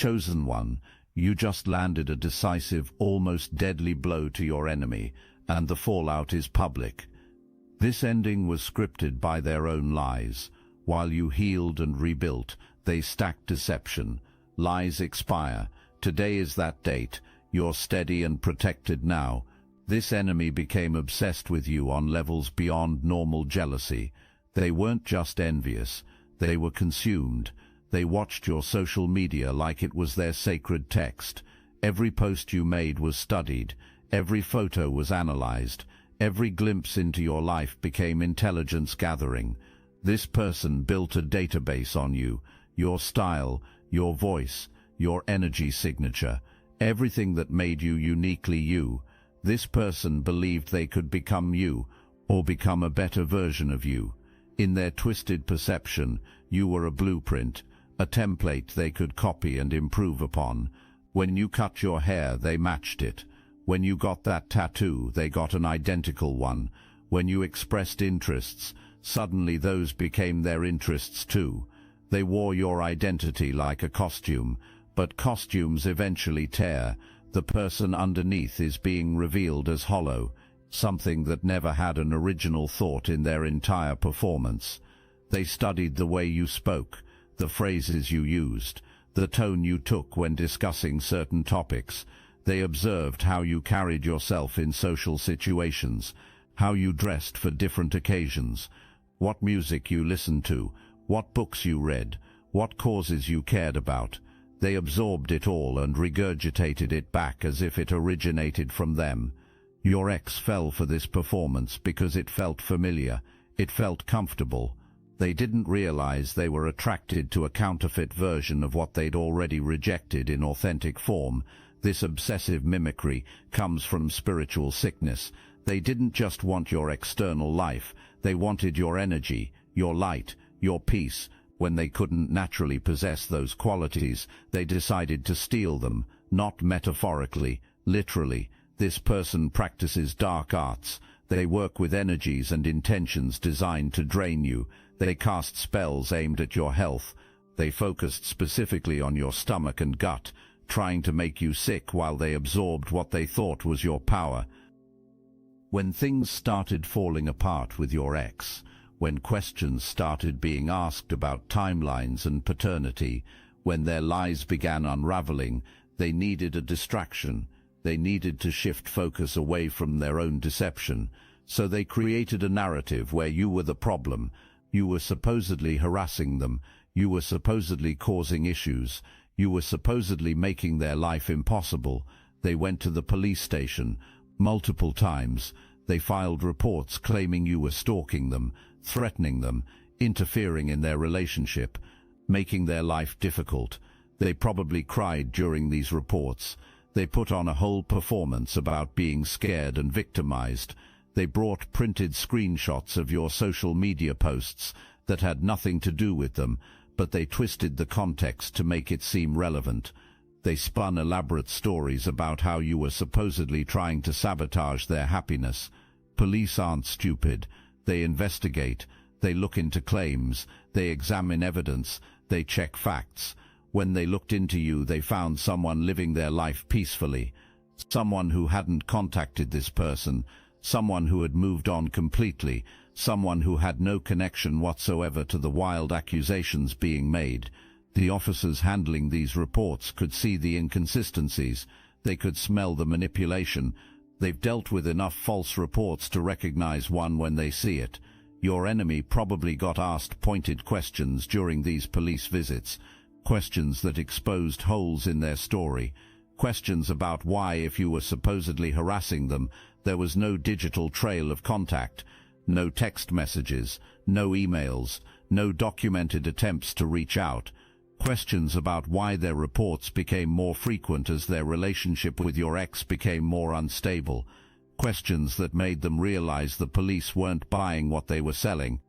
Chosen one, you just landed a decisive, almost deadly blow to your enemy, and the fallout is public. This ending was scripted by their own lies. While you healed and rebuilt, they stacked deception. Lies expire. Today is that date. You're steady and protected now. This enemy became obsessed with you on levels beyond normal jealousy. They weren't just envious. They were consumed. They watched your social media like it was their sacred text. Every post you made was studied. Every photo was analyzed. Every glimpse into your life became intelligence gathering. This person built a database on you, your style, your voice, your energy signature, everything that made you uniquely you. This person believed they could become you, or become a better version of you. In their twisted perception, you were a blueprint, a template they could copy and improve upon. When you cut your hair, they matched it. When you got that tattoo, they got an identical one. When you expressed interests, suddenly those became their interests too. They wore your identity like a costume, but costumes eventually tear. The person underneath is being revealed as hollow, something that never had an original thought in their entire performance. They studied the way you spoke, the phrases you used, the tone you took when discussing certain topics. They observed how you carried yourself in social situations, how you dressed for different occasions, what music you listened to, what books you read, what causes you cared about. They absorbed it all and regurgitated it back as if it originated from them. Your ex fell for this performance because it felt familiar, it felt comfortable. They didn't realize they were attracted to a counterfeit version of what they'd already rejected in authentic form. This obsessive mimicry comes from spiritual sickness. They didn't just want your external life, they wanted your energy, your light, your peace. When they couldn't naturally possess those qualities, they decided to steal them, not metaphorically, literally. This person practices dark arts. They work with energies and intentions designed to drain you. They cast spells aimed at your health. They focused specifically on your stomach and gut, trying to make you sick while they absorbed what they thought was your power. When things started falling apart with your ex, when questions started being asked about timelines and paternity, when their lies began unraveling, they needed a distraction. They needed to shift focus away from their own deception. So they created a narrative where you were the problem. You were supposedly harassing them. You were supposedly causing issues. You were supposedly making their life impossible. They went to the police station multiple times. They filed reports claiming you were stalking them, threatening them, interfering in their relationship, making their life difficult. They probably cried during these reports. They put on a whole performance about being scared and victimized. They brought printed screenshots of your social media posts that had nothing to do with them, but they twisted the context to make it seem relevant. They spun elaborate stories about how you were supposedly trying to sabotage their happiness. Police aren't stupid. They investigate. They look into claims. They examine evidence. They check facts. When they looked into you, they found someone living their life peacefully. Someone who hadn't contacted this person. Someone who had moved on completely. Someone who had no connection whatsoever to the wild accusations being made. The officers handling these reports could see the inconsistencies. They could smell the manipulation. They've dealt with enough false reports to recognize one when they see it. Your enemy probably got asked pointed questions during these police visits. Questions that exposed holes in their story. Questions about why, if you were supposedly harassing them, there was no digital trail of contact, no text messages, no emails, no documented attempts to reach out. Questions about why their reports became more frequent as their relationship with your ex became more unstable. Questions that made them realize the police weren't buying what they were selling.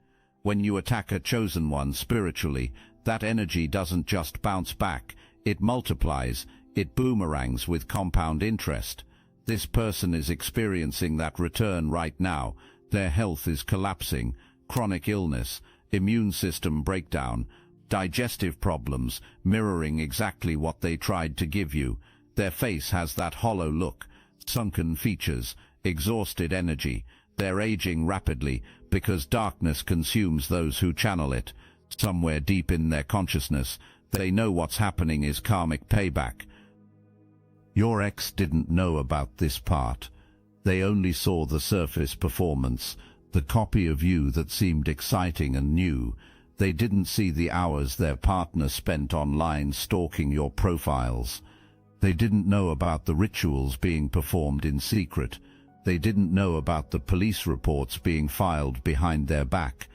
When you attack a chosen one spiritually, that energy doesn't just bounce back, it multiplies, it boomerangs with compound interest. This person is experiencing that return right now. Their health is collapsing, chronic illness, immune system breakdown, digestive problems, mirroring exactly what they tried to give you. Their face has that hollow look, sunken features, exhausted energy. They're aging rapidly because darkness consumes those who channel it. Somewhere deep in their consciousness, they know what's happening is karmic payback. Your ex didn't know about this part. They only saw the surface performance, the copy of you that seemed exciting and new. They didn't see the hours their partner spent online stalking your profiles. They didn't know about the rituals being performed in secret. They didn't know about the police reports being filed behind their back.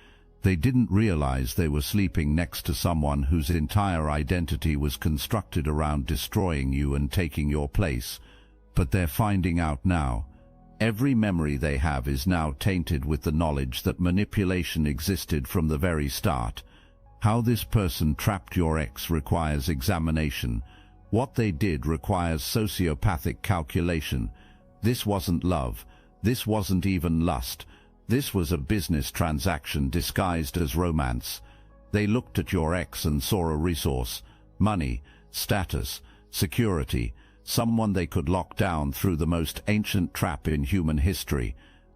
They didn't realize they were sleeping next to someone whose entire identity was constructed around destroying you and taking your place. But they're finding out now. Every memory they have is now tainted with the knowledge that manipulation existed from the very start. How this person trapped your ex requires examination. What they did requires sociopathic calculation. This wasn't love. This wasn't even lust. This was a business transaction disguised as romance. They looked at your ex and saw a resource, money, status, security, someone they could lock down through the most ancient trap in human history,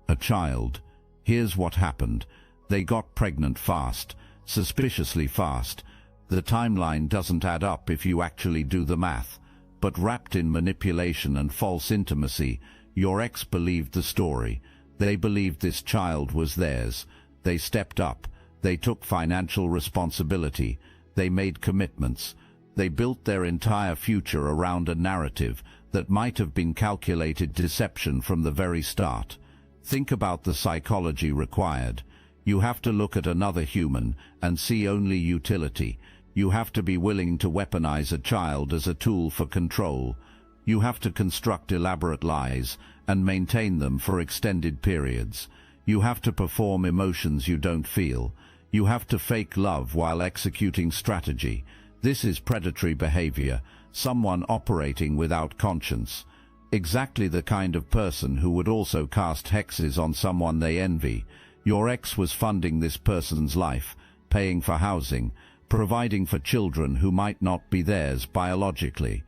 a child. Here's what happened. They got pregnant fast, suspiciously fast. The timeline doesn't add up if you actually do the math. But wrapped in manipulation and false intimacy, your ex believed the story. They believed this child was theirs. They stepped up. They took financial responsibility. They made commitments. They built their entire future around a narrative that might have been calculated deception from the very start. Think about the psychology required. You have to look at another human and see only utility. You have to be willing to weaponize a child as a tool for control. You have to construct elaborate lies and maintain them for extended periods. You have to perform emotions you don't feel. You have to fake love while executing strategy. This is predatory behavior, someone operating without conscience. Exactly the kind of person who would also cast hexes on someone they envy. Your ex was funding this person's life, paying for housing, providing for children who might not be theirs biologically,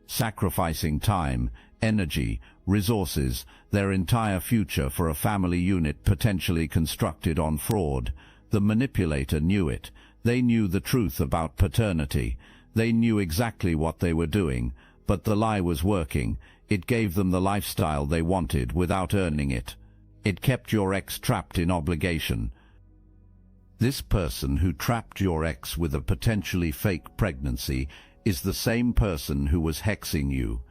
sacrificing time, energy, resources, their entire future for a family unit potentially constructed on fraud. The manipulator knew it. They knew the truth about paternity. They knew exactly what they were doing, but the lie was working. It gave them the lifestyle they wanted without earning it. It kept your ex trapped in obligation. This person who trapped your ex with a potentially fake pregnancy is the same person who was hexing you,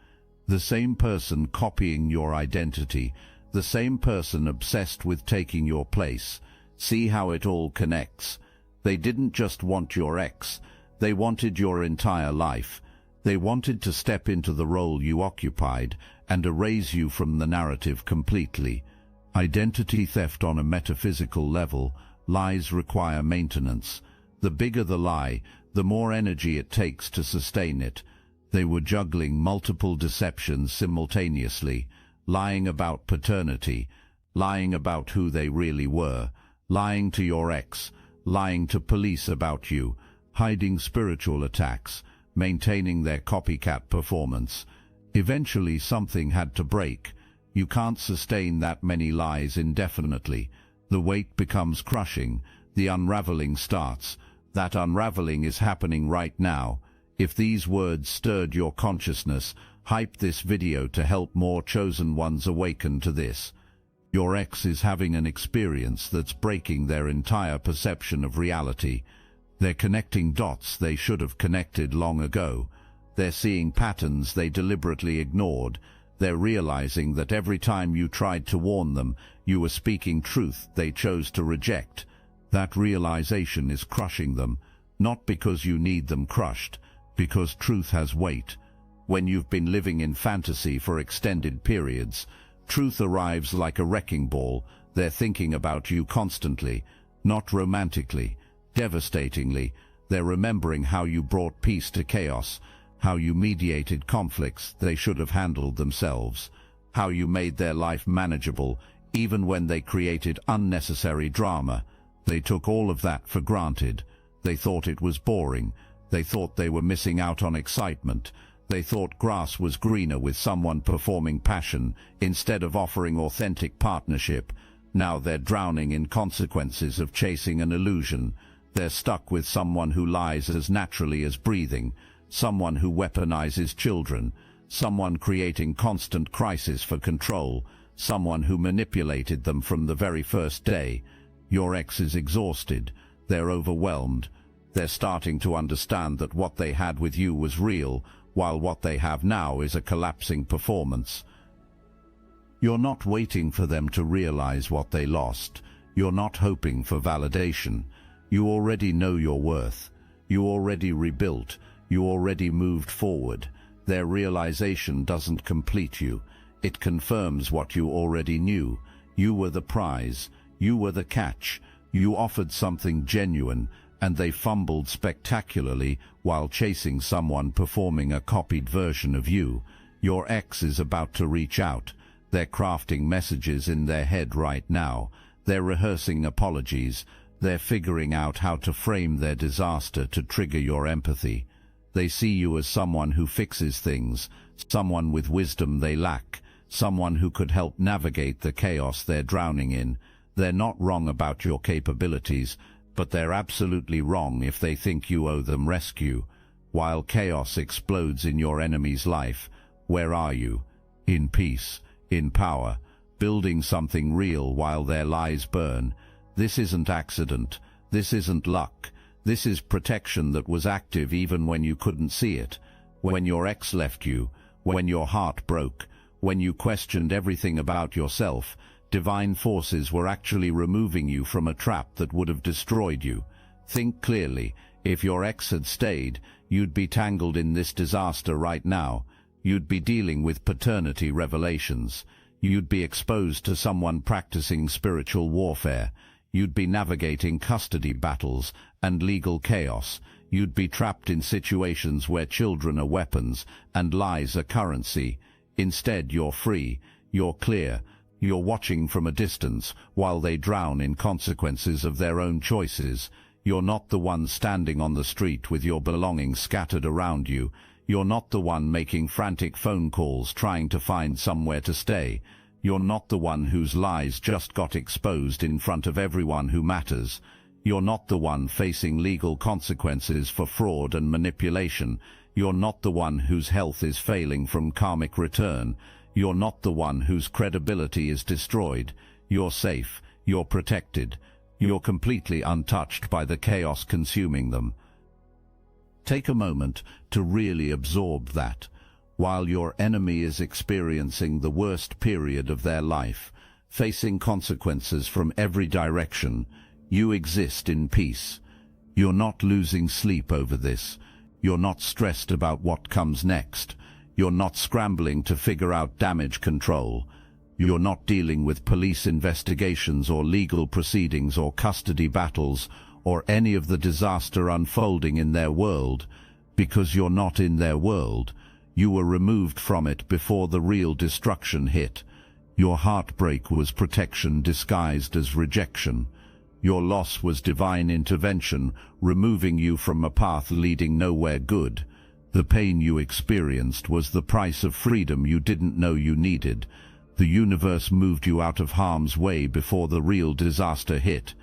the same person copying your identity, the same person obsessed with taking your place. See how it all connects. They didn't just want your ex, they wanted your entire life. They wanted to step into the role you occupied and erase you from the narrative completely. Identity theft on a metaphysical level. Lies require maintenance. The bigger the lie, the more energy it takes to sustain it. They were juggling multiple deceptions simultaneously, lying about paternity, lying about who they really were, lying to your ex, lying to police about you, hiding spiritual attacks, maintaining their copycat performance. Eventually something had to break. You can't sustain that many lies indefinitely. The weight becomes crushing. The unraveling starts. That unraveling is happening right now. If these words stirred your consciousness, hype this video to help more chosen ones awaken to this. Your ex is having an experience that's breaking their entire perception of reality. They're connecting dots they should have connected long ago. They're seeing patterns they deliberately ignored. They're realizing that every time you tried to warn them, you were speaking truth they chose to reject. That realization is crushing them, not because you need them crushed, because truth has weight. When you've been living in fantasy for extended periods, truth arrives like a wrecking ball. They're thinking about you constantly, not romantically, devastatingly. They're remembering how you brought peace to chaos, how you mediated conflicts they should have handled themselves, how you made their life manageable even when they created unnecessary drama. They took all of that for granted. They thought it was boring. They thought they were missing out on excitement. They thought grass was greener with someone performing passion instead of offering authentic partnership. Now they're drowning in consequences of chasing an illusion. They're stuck with someone who lies as naturally as breathing, someone who weaponizes children, someone creating constant crisis for control, someone who manipulated them from the very first day. Your ex is exhausted. They're overwhelmed. They're starting to understand that what they had with you was real, while what they have now is a collapsing performance. You're not waiting for them to realize what they lost. You're not hoping for validation. You already know your worth. You already rebuilt. You already moved forward. Their realization doesn't complete you. It confirms what you already knew. You were the prize. You were the catch. You offered something genuine, and they fumbled spectacularly while chasing someone performing a copied version of you. Your ex is about to reach out. They're crafting messages in their head right now. They're rehearsing apologies. They're figuring out how to frame their disaster to trigger your empathy. They see you as someone who fixes things, someone with wisdom they lack, someone who could help navigate the chaos they're drowning in. They're not wrong about your capabilities, but they're absolutely wrong if they think you owe them rescue. While chaos explodes in your enemy's life, where are you? In peace, in power, building something real while their lies burn. This isn't accident. This isn't luck. This is protection that was active even when you couldn't see it. When your ex left you, when your heart broke, when you questioned everything about yourself, divine forces were actually removing you from a trap that would have destroyed you. Think clearly. If your ex had stayed, you'd be tangled in this disaster right now. You'd be dealing with paternity revelations. You'd be exposed to someone practicing spiritual warfare. You'd be navigating custody battles and legal chaos. You'd be trapped in situations where children are weapons and lies are currency. Instead, you're free. You're clear. You're watching from a distance while they drown in consequences of their own choices. You're not the one standing on the street with your belongings scattered around you. You're not the one making frantic phone calls trying to find somewhere to stay. You're not the one whose lies just got exposed in front of everyone who matters. You're not the one facing legal consequences for fraud and manipulation. You're not the one whose health is failing from karmic return. You're not the one whose credibility is destroyed. You're safe. You're protected. You're completely untouched by the chaos consuming them. Take a moment to really absorb that. While your enemy is experiencing the worst period of their life, facing consequences from every direction, you exist in peace. You're not losing sleep over this. You're not stressed about what comes next. You're not scrambling to figure out damage control. You're not dealing with police investigations or legal proceedings or custody battles or any of the disaster unfolding in their world, because you're not in their world. You were removed from it before the real destruction hit. Your heartbreak was protection disguised as rejection. Your loss was divine intervention, removing you from a path leading nowhere good. The pain you experienced was the price of freedom you didn't know you needed. The universe moved you out of harm's way before the real disaster hit.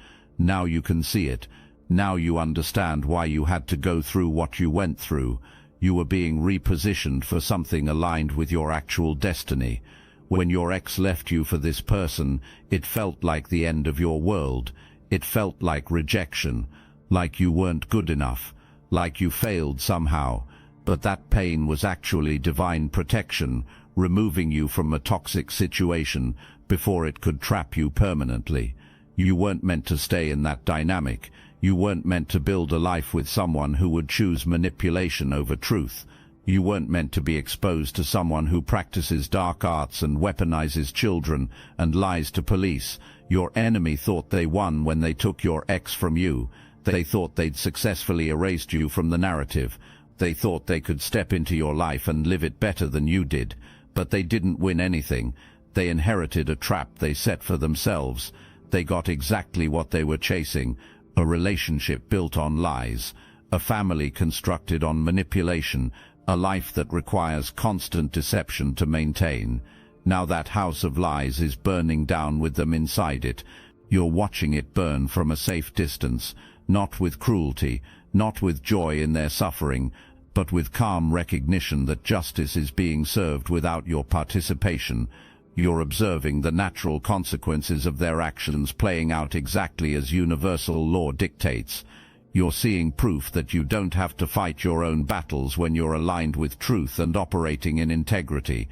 Now you can see it. Now you understand why you had to go through what you went through. You were being repositioned for something aligned with your actual destiny. When your ex left you for this person, it felt like the end of your world. It felt like rejection, like you weren't good enough, like you failed somehow. But that pain was actually divine protection, removing you from a toxic situation before it could trap you permanently. You weren't meant to stay in that dynamic. You weren't meant to build a life with someone who would choose manipulation over truth. You weren't meant to be exposed to someone who practices dark arts and weaponizes children and lies to police. Your enemy thought they won when they took your ex from you. They thought they'd successfully erased you from the narrative. They thought they could step into your life and live it better than you did. But they didn't win anything. They inherited a trap they set for themselves. They got exactly what they were chasing, a relationship built on lies, a family constructed on manipulation, a life that requires constant deception to maintain. Now that house of lies is burning down with them inside it. You're watching it burn from a safe distance, not with cruelty, not with joy in their suffering, but with calm recognition that justice is being served without your participation. You're observing the natural consequences of their actions playing out exactly as universal law dictates. You're seeing proof that you don't have to fight your own battles when you're aligned with truth and operating in integrity.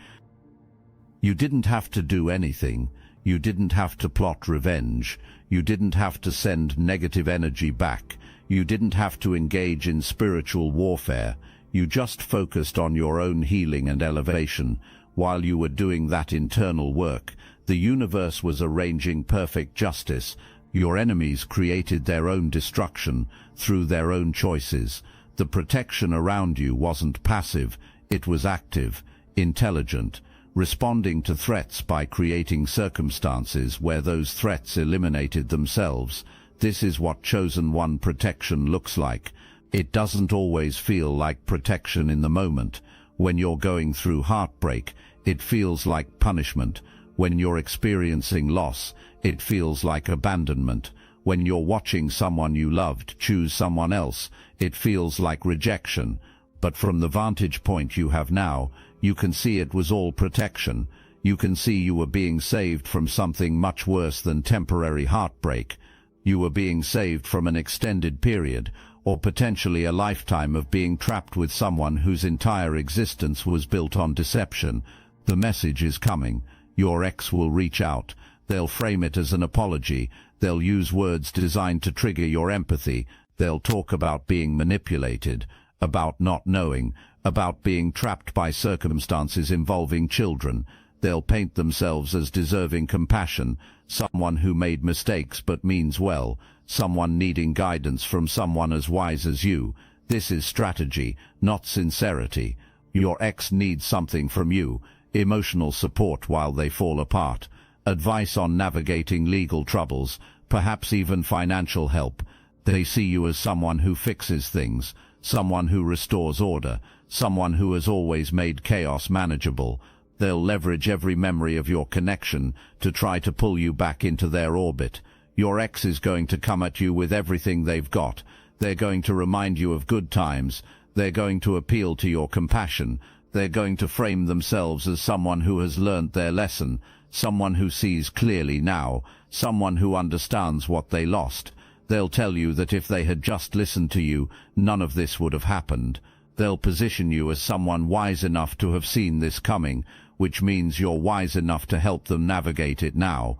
You didn't have to do anything. You didn't have to plot revenge. You didn't have to send negative energy back. You didn't have to engage in spiritual warfare. You just focused on your own healing and elevation. While you were doing that internal work, the universe was arranging perfect justice. Your enemies created their own destruction through their own choices. The protection around you wasn't passive, it was active, intelligent, responding to threats by creating circumstances where those threats eliminated themselves. This is what Chosen One protection looks like. It doesn't always feel like protection in the moment. When you're going through heartbreak, it feels like punishment. When you're experiencing loss, it feels like abandonment. When you're watching someone you loved choose someone else, it feels like rejection. But from the vantage point you have now, you can see it was all protection. You can see you were being saved from something much worse than temporary heartbreak. You were being saved from an extended period, or potentially a lifetime of being trapped with someone whose entire existence was built on deception. The message is coming. Your ex will reach out. They'll frame it as an apology. They'll use words designed to trigger your empathy. They'll talk about being manipulated, about not knowing, about being trapped by circumstances involving children. They'll paint themselves as deserving compassion, someone who made mistakes but means well, someone needing guidance from someone as wise as you. This is strategy, not sincerity. Your ex needs something from you, emotional support while they fall apart, advice on navigating legal troubles, perhaps even financial help. They see you as someone who fixes things, someone who restores order, someone who has always made chaos manageable. They'll leverage every memory of your connection to try to pull you back into their orbit. Your ex is going to come at you with everything they've got. They're going to remind you of good times. They're going to appeal to your compassion. They're going to frame themselves as someone who has learned their lesson, someone who sees clearly now, someone who understands what they lost. They'll tell you that if they had just listened to you, none of this would have happened. They'll position you as someone wise enough to have seen this coming, which means you're wise enough to help them navigate it now.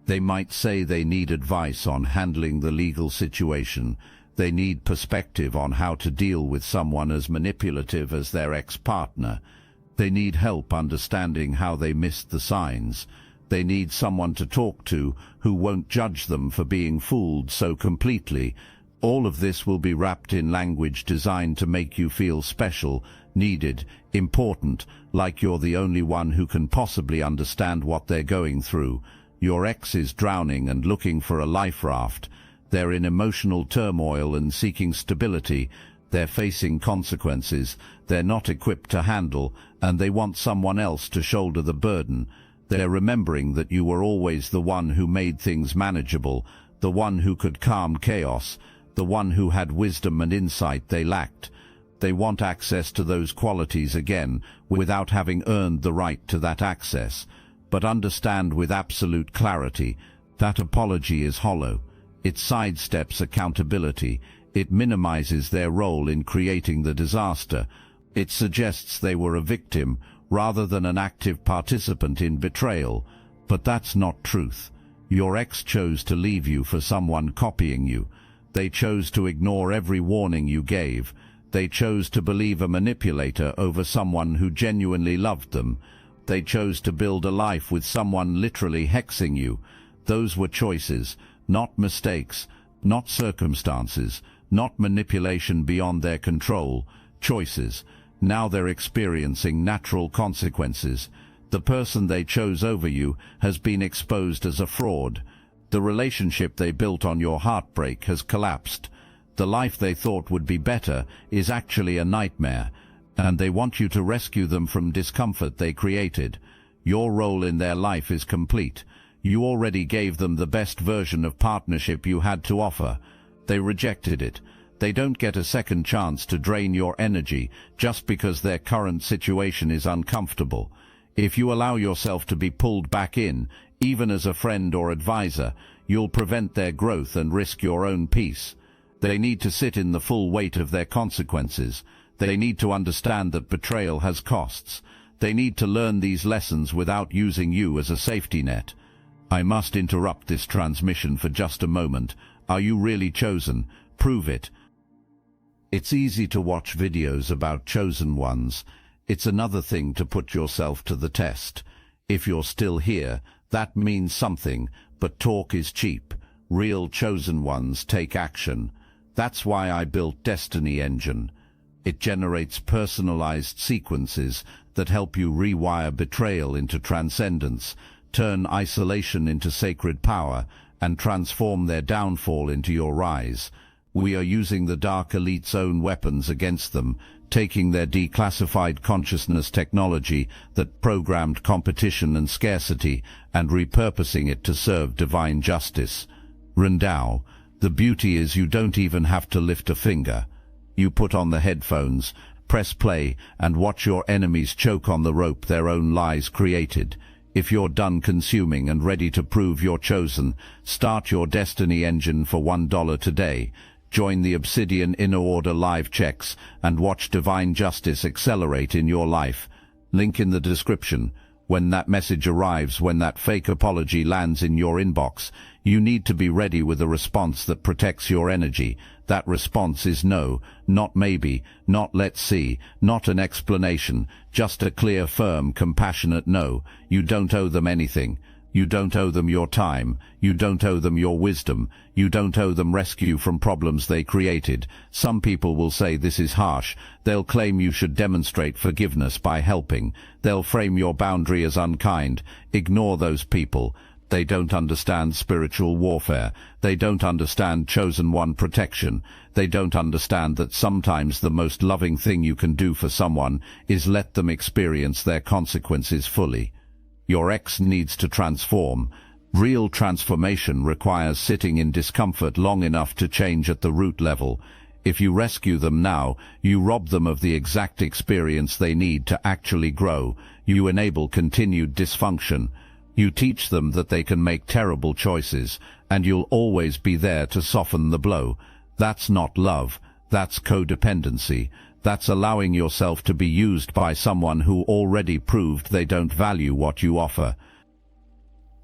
They might say they need advice on handling the legal situation. They need perspective on how to deal with someone as manipulative as their ex-partner. They need help understanding how they missed the signs. They need someone to talk to who won't judge them for being fooled so completely. All of this will be wrapped in language designed to make you feel special, needed, important, like you're the only one who can possibly understand what they're going through. Your ex is drowning and looking for a life raft. They're in emotional turmoil and seeking stability. They're facing consequences they're not equipped to handle, and they want someone else to shoulder the burden. They're remembering that you were always the one who made things manageable, the one who could calm chaos, the one who had wisdom and insight they lacked. They want access to those qualities again, without having earned the right to that access. But understand with absolute clarity, that apology is hollow. It sidesteps accountability. It minimizes their role in creating the disaster. It suggests they were a victim rather than an active participant in betrayal. But that's not truth. Your ex chose to leave you for someone copying you. They chose to ignore every warning you gave. They chose to believe a manipulator over someone who genuinely loved them. They chose to build a life with someone literally hexing you. Those were choices, not mistakes, not circumstances, not manipulation beyond their control. Choices. Now they're experiencing natural consequences. The person they chose over you has been exposed as a fraud. The relationship they built on your heartbreak has collapsed. The life they thought would be better is actually a nightmare, and they want you to rescue them from discomfort they created. Your role in their life is complete. You already gave them the best version of partnership you had to offer. They rejected it. They don't get a second chance to drain your energy just because their current situation is uncomfortable. If you allow yourself to be pulled back in, even as a friend or advisor, you'll prevent their growth and risk your own peace. They need to sit in the full weight of their consequences. They need to understand that betrayal has costs. They need to learn these lessons without using you as a safety net. I must interrupt this transmission for just a moment. Are you really chosen? Prove it. It's easy to watch videos about chosen ones. It's another thing to put yourself to the test. If you're still here, that means something, but talk is cheap. Real chosen ones take action. That's why I built Destiny Engine. It generates personalized sequences that help you rewire betrayal into transcendence, turn isolation into sacred power, and transform their downfall into your rise. We are using the Dark Elite's own weapons against them, taking their declassified consciousness technology that programmed competition and scarcity and repurposing it to serve divine justice. Rendao, the beauty is you don't even have to lift a finger. You put on the headphones, press play, and watch your enemies choke on the rope their own lies created. If you're done consuming and ready to prove you're chosen, start your Destiny Engine for $1 today. Join the Obsidian Inner Order live checks and watch divine justice accelerate in your life. Link in the description. When that message arrives, when that fake apology lands in your inbox, you need to be ready with a response that protects your energy. That response is no, not maybe, not let's see, not an explanation, just a clear, firm, compassionate no. You don't owe them anything. You don't owe them your time. You don't owe them your wisdom. You don't owe them rescue from problems they created. Some people will say this is harsh. They'll claim you should demonstrate forgiveness by helping. They'll frame your boundary as unkind. Ignore those people. They don't understand spiritual warfare. They don't understand chosen one protection. They don't understand that sometimes the most loving thing you can do for someone is let them experience their consequences fully. Your ex needs to transform. Real transformation requires sitting in discomfort long enough to change at the root level. If you rescue them now, you rob them of the exact experience they need to actually grow. You enable continued dysfunction. You teach them that they can make terrible choices, and you'll always be there to soften the blow. That's not love. That's codependency. That's allowing yourself to be used by someone who already proved they don't value what you offer.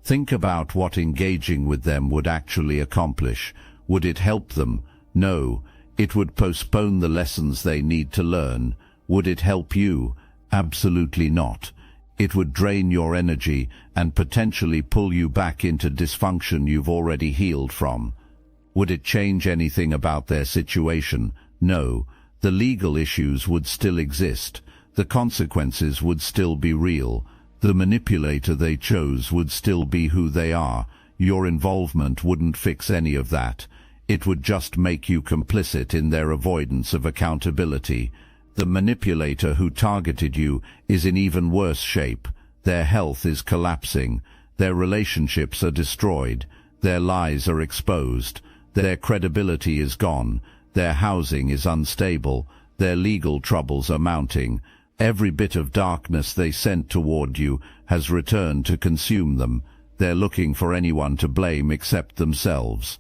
Think about what engaging with them would actually accomplish. Would it help them? No. It would postpone the lessons they need to learn. Would it help you? Absolutely not. It would drain your energy and potentially pull you back into dysfunction you've already healed from. Would it change anything about their situation? No. The legal issues would still exist. The consequences would still be real. The manipulator they chose would still be who they are. Your involvement wouldn't fix any of that. It would just make you complicit in their avoidance of accountability. The manipulator who targeted you is in even worse shape. Their health is collapsing. Their relationships are destroyed. Their lies are exposed. Their credibility is gone. Their housing is unstable. Their legal troubles are mounting. Every bit of darkness they sent toward you has returned to consume them. They're looking for anyone to blame except themselves.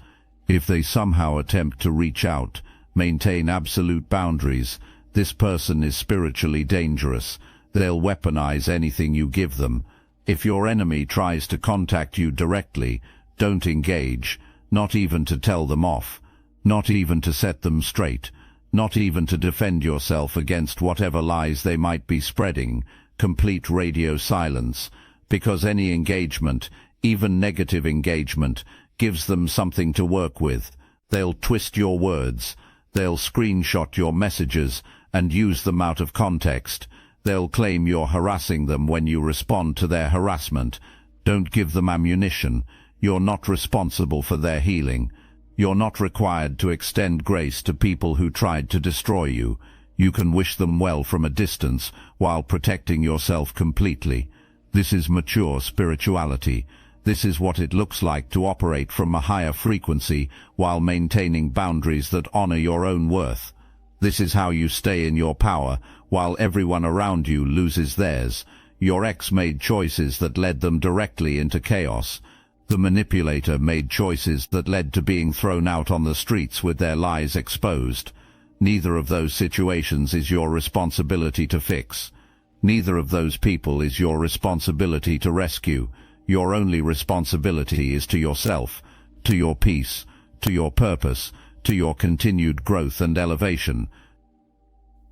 If they somehow attempt to reach out, maintain absolute boundaries, this person is spiritually dangerous. They'll weaponize anything you give them. If your enemy tries to contact you directly, don't engage, not even to tell them off. Not even to set them straight, not even to defend yourself against whatever lies they might be spreading. Complete radio silence, because any engagement, even negative engagement, gives them something to work with. They'll twist your words. They'll screenshot your messages and use them out of context. They'll claim you're harassing them when you respond to their harassment. Don't give them ammunition. You're not responsible for their healing. You're not required to extend grace to people who tried to destroy you. You can wish them well from a distance while protecting yourself completely. This is mature spirituality. This is what it looks like to operate from a higher frequency while maintaining boundaries that honor your own worth. This is how you stay in your power while everyone around you loses theirs. Your ex made choices that led them directly into chaos. The manipulator made choices that led to being thrown out on the streets with their lies exposed. Neither of those situations is your responsibility to fix. Neither of those people is your responsibility to rescue. Your only responsibility is to yourself, to your peace, to your purpose, to your continued growth and elevation.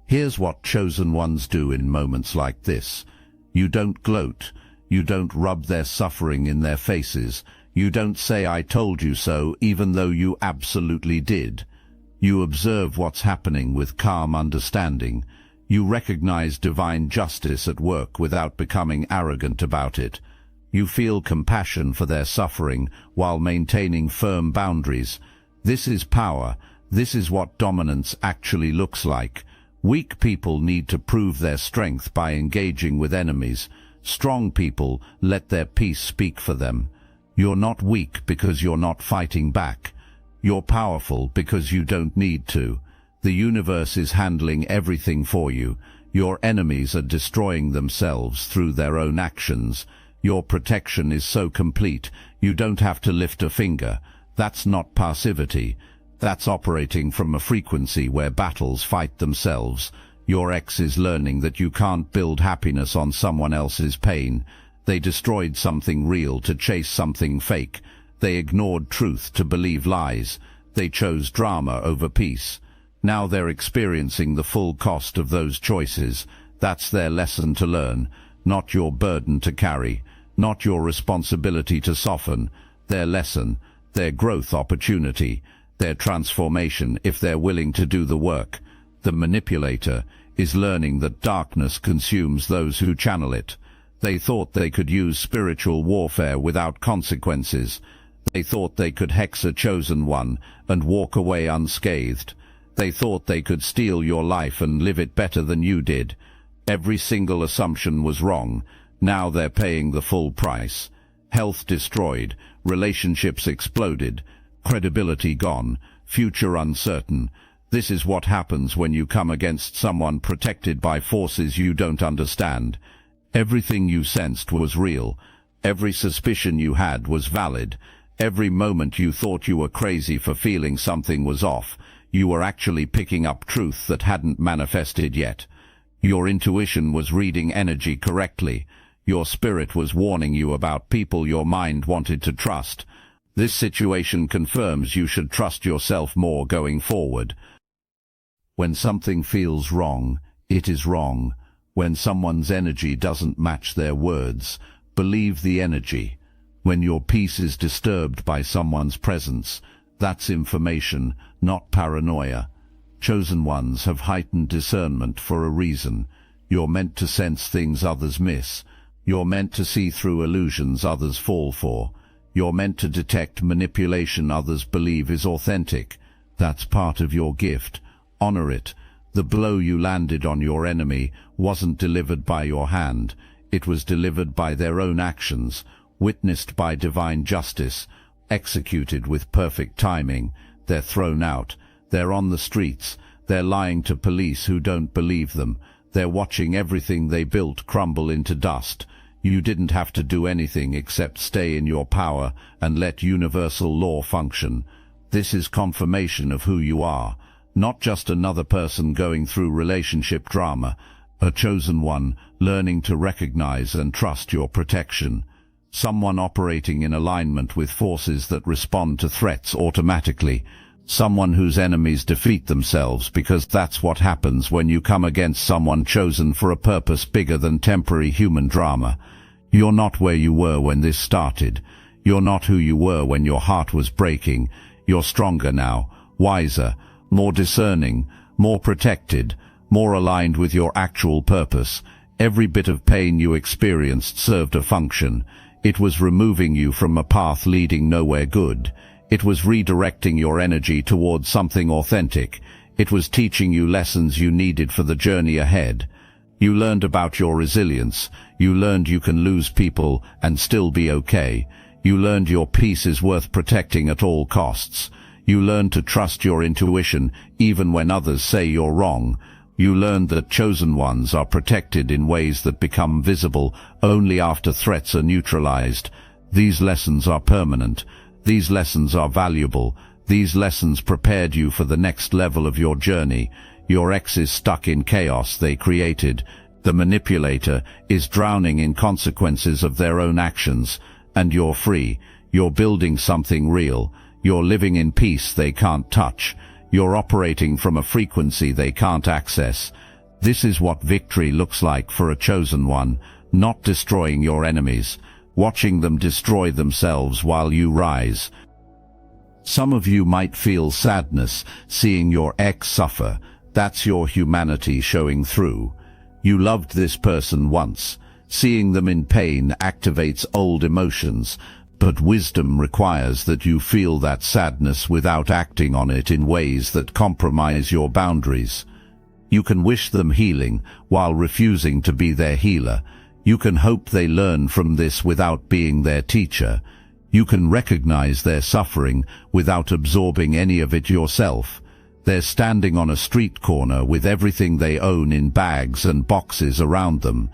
Here's what chosen ones do in moments like this. You don't gloat. You don't rub their suffering in their faces. You don't say, "I told you so," even though you absolutely did. You observe what's happening with calm understanding. You recognize divine justice at work without becoming arrogant about it. You feel compassion for their suffering while maintaining firm boundaries. This is power. This is what dominance actually looks like. Weak people need to prove their strength by engaging with enemies. Strong people let their peace speak for them. You're not weak because you're not fighting back. You're powerful because you don't need to. The universe is handling everything for you. Your enemies are destroying themselves through their own actions. Your protection is so complete, you don't have to lift a finger. That's not passivity. That's operating from a frequency where battles fight themselves. Your ex is learning that you can't build happiness on someone else's pain. They destroyed something real to chase something fake. They ignored truth to believe lies. They chose drama over peace. Now they're experiencing the full cost of those choices. That's their lesson to learn, not your burden to carry, not your responsibility to soften. Their lesson, their growth opportunity, their transformation if they're willing to do the work. The manipulator is learning that darkness consumes those who channel it. They thought they could use spiritual warfare without consequences. They thought they could hex a chosen one and walk away unscathed. They thought they could steal your life and live it better than you did. Every single assumption was wrong. Now they're paying the full price. Health destroyed, relationships exploded, credibility gone, future uncertain. This is what happens when you come against someone protected by forces you don't understand. Everything you sensed was real. Every suspicion you had was valid. Every moment you thought you were crazy for feeling something was off, you were actually picking up truth that hadn't manifested yet. Your intuition was reading energy correctly. Your spirit was warning you about people your mind wanted to trust. This situation confirms you should trust yourself more going forward. When something feels wrong, it is wrong. When someone's energy doesn't match their words, believe the energy. When your peace is disturbed by someone's presence, that's information, not paranoia. Chosen ones have heightened discernment for a reason. You're meant to sense things others miss. You're meant to see through illusions others fall for. You're meant to detect manipulation others believe is authentic. That's part of your gift. Honor it. The blow you landed on your enemy wasn't delivered by your hand. It was delivered by their own actions, witnessed by divine justice, executed with perfect timing. They're thrown out. They're on the streets. They're lying to police who don't believe them. They're watching everything they built crumble into dust. You didn't have to do anything except stay in your power and let universal law function. This is confirmation of who you are, not just another person going through relationship drama, a chosen one learning to recognize and trust your protection. Someone operating in alignment with forces that respond to threats automatically. Someone whose enemies defeat themselves, because that's what happens when you come against someone chosen for a purpose bigger than temporary human drama. You're not where you were when this started. You're not who you were when your heart was breaking. You're stronger now, wiser, more discerning, more protected, more aligned with your actual purpose. Every bit of pain you experienced served a function. It was removing you from a path leading nowhere good. It was redirecting your energy towards something authentic. It was teaching you lessons you needed for the journey ahead. You learned about your resilience. You learned you can lose people and still be okay. You learned your peace is worth protecting at all costs. You learned to trust your intuition even when others say you're wrong. You learned that chosen ones are protected in ways that become visible only after threats are neutralized. These lessons are permanent. These lessons are valuable. These lessons prepared you for the next level of your journey. Your ex is stuck in chaos they created. The manipulator is drowning in consequences of their own actions. And you're free. You're building something real. You're living in peace they can't touch. You're operating from a frequency they can't access. This is what victory looks like for a chosen one, not destroying your enemies, watching them destroy themselves while you rise. Some of you might feel sadness seeing your ex suffer. That's your humanity showing through. You loved this person once. Seeing them in pain activates old emotions. But wisdom requires that you feel that sadness without acting on it in ways that compromise your boundaries. You can wish them healing while refusing to be their healer. You can hope they learn from this without being their teacher. You can recognize their suffering without absorbing any of it yourself. They're standing on a street corner with everything they own in bags and boxes around them.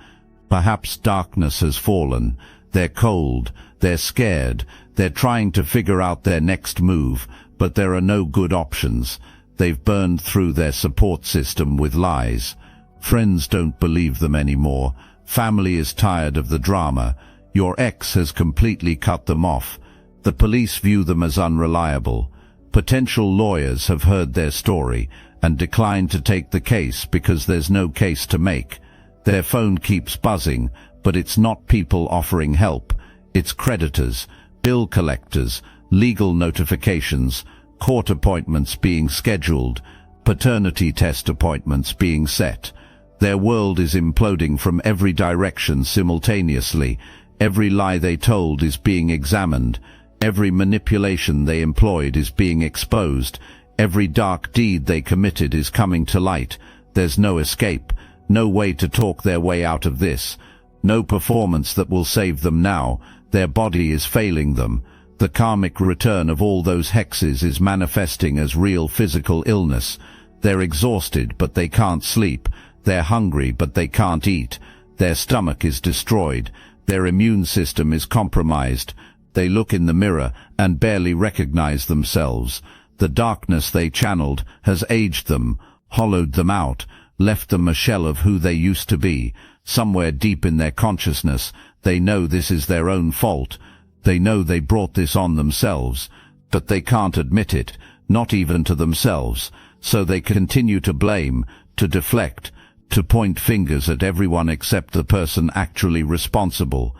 Perhaps darkness has fallen. They're cold. They're scared. They're trying to figure out their next move, but there are no good options. They've burned through their support system with lies. Friends don't believe them anymore. Family is tired of the drama. Your ex has completely cut them off. The police view them as unreliable. Potential lawyers have heard their story and declined to take the case because there's no case to make. Their phone keeps buzzing, but it's not people offering help. It's creditors, bill collectors, legal notifications, court appointments being scheduled, paternity test appointments being set. Their world is imploding from every direction simultaneously. Every lie they told is being examined. Every manipulation they employed is being exposed. Every dark deed they committed is coming to light. There's no escape, no way to talk their way out of this. No performance that will save them now. Their body is failing them. The karmic return of all those hexes is manifesting as real physical illness. They're exhausted, but they can't sleep. They're hungry, but they can't eat. Their stomach is destroyed. Their immune system is compromised. They look in the mirror and barely recognize themselves. The darkness they channeled has aged them, hollowed them out, left them a shell of who they used to be. Somewhere deep in their consciousness, they know this is their own fault. They know they brought this on themselves, but they can't admit it, not even to themselves. So they continue to blame, to deflect, to point fingers at everyone except the person actually responsible.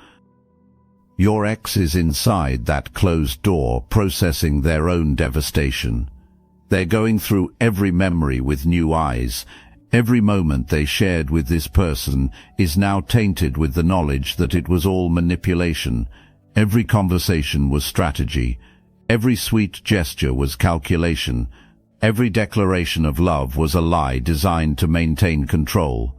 Your ex is inside that closed door, processing their own devastation. They're going through every memory with new eyes. Every moment they shared with this person is now tainted with the knowledge that it was all manipulation. Every conversation was strategy. Every sweet gesture was calculation. Every declaration of love was a lie designed to maintain control.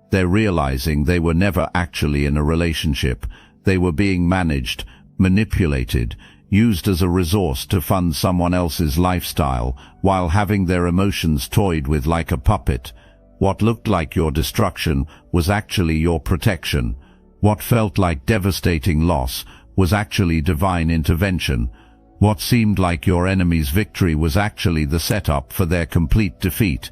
They're realizing they were never actually in a relationship. They were being managed, manipulated, used as a resource to fund someone else's lifestyle, while having their emotions toyed with like a puppet. What looked like your destruction was actually your protection. What felt like devastating loss was actually divine intervention. What seemed like your enemy's victory was actually the setup for their complete defeat.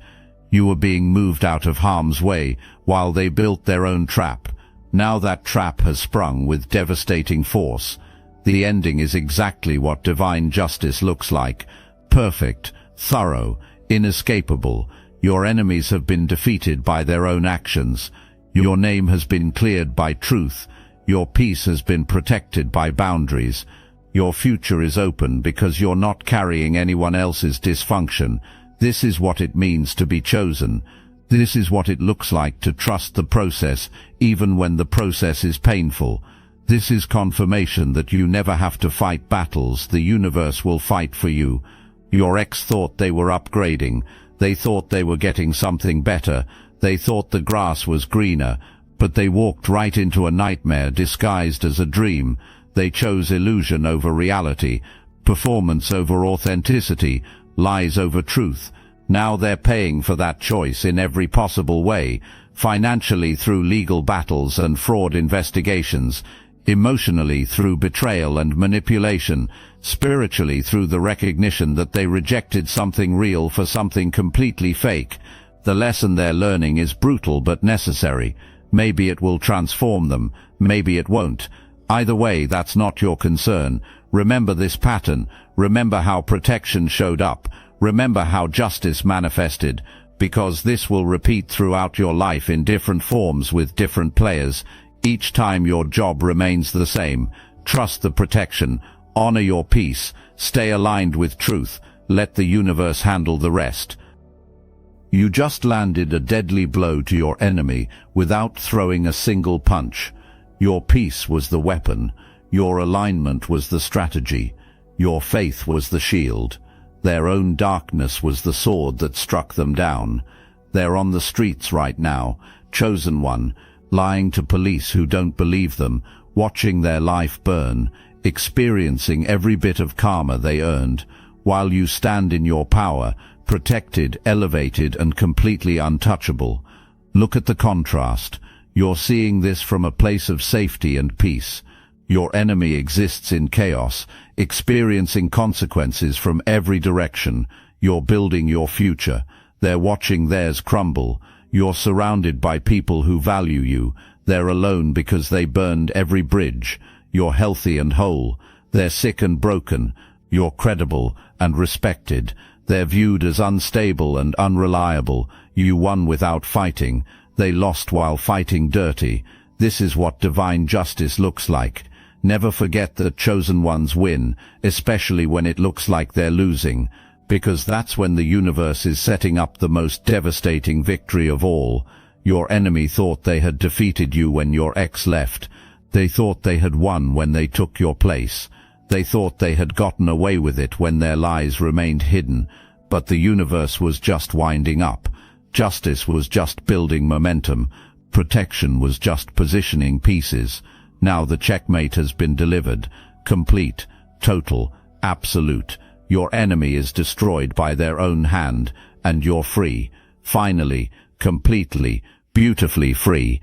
You were being moved out of harm's way while they built their own trap. Now that trap has sprung with devastating force. The ending is exactly what divine justice looks like. Perfect, thorough, inescapable. Your enemies have been defeated by their own actions. Your name has been cleared by truth. Your peace has been protected by boundaries. Your future is open because you're not carrying anyone else's dysfunction. This is what it means to be chosen. This is what it looks like to trust the process, even when the process is painful. This is confirmation that you never have to fight battles. The universe will fight for you. Your ex thought they were upgrading. They thought they were getting something better. They thought the grass was greener, but they walked right into a nightmare disguised as a dream. They chose illusion over reality, performance over authenticity, lies over truth. Now they're paying for that choice in every possible way, financially through legal battles and fraud investigations, emotionally through betrayal and manipulation, spiritually through the recognition that they rejected something real for something completely fake. The lesson they're learning is brutal but necessary. Maybe it will transform them, maybe it won't. Either way, that's not your concern. Remember this pattern. Remember how protection showed up. Remember how justice manifested, because this will repeat throughout your life in different forms with different players. Each time your job remains the same. Trust the protection. Honor your peace. Stay aligned with truth. Let the universe handle the rest. You just landed a deadly blow to your enemy without throwing a single punch. Your peace was the weapon. Your alignment was the strategy. Your faith was the shield. Their own darkness was the sword that struck them down. They're on the streets right now, chosen one, lying to police who don't believe them, watching their life burn, experiencing every bit of karma they earned, while you stand in your power, protected, elevated, and completely untouchable. Look at the contrast. You're seeing this from a place of safety and peace. Your enemy exists in chaos, experiencing consequences from every direction. You're building your future. They're watching theirs crumble. You're surrounded by people who value you. They're alone because they burned every bridge. You're healthy and whole. They're sick and broken. You're credible and respected. They're viewed as unstable and unreliable. You won without fighting. They lost while fighting dirty. This is what divine justice looks like. Never forget that chosen ones win, especially when it looks like they're losing, because that's when the universe is setting up the most devastating victory of all. Your enemy thought they had defeated you when your ex left. They thought they had won when they took your place. They thought they had gotten away with it when their lies remained hidden. But the universe was just winding up. Justice was just building momentum. Protection was just positioning pieces. Now the checkmate has been delivered. Complete, total, absolute. Your enemy is destroyed by their own hand, and you're free. Finally, completely, beautifully free.